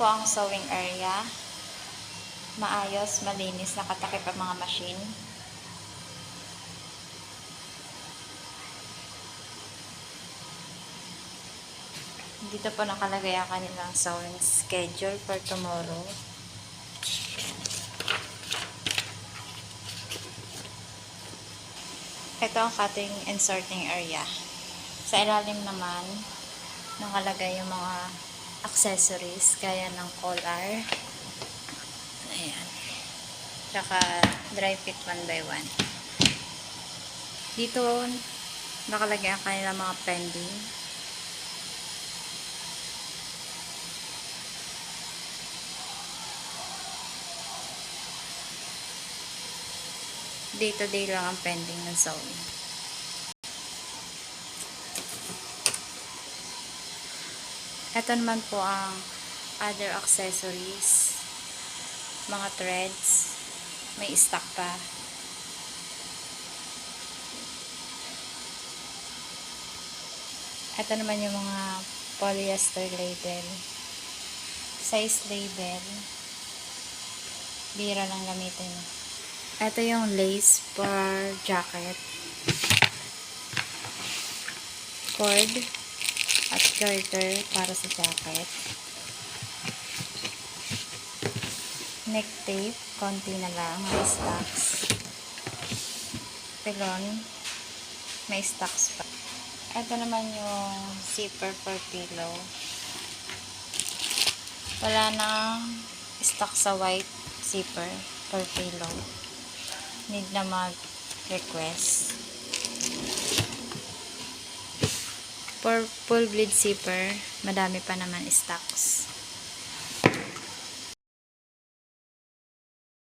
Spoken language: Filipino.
po ang sewing area. Maayos, malinis, nakatakip ang mga machine. Dito po nakalagay ang kanilang sewing schedule for tomorrow. Ito ang cutting and sorting area. Sa ilalim naman, nakalagay yung mga accessories, gaya ng collar. Ayan. Tsaka dry fit 1x1. Dito, nakalagay ang kanilang mga pending. Day-to-day lang ang pending ng sewing. Ito naman po ang other accessories, mga threads, may stock pa. Ito naman yung mga polyester label, size label, bira lang gamitin. Ito yung lace for jacket, cord at garter para sa jacket, neck tape, konti na lang, may stocks, pilon, may stocks pa. Ito naman yung zipper for pillow. Wala nang stock sa white zipper for pillow. Need na mag-request. For full bleed zipper, madami pa naman stocks.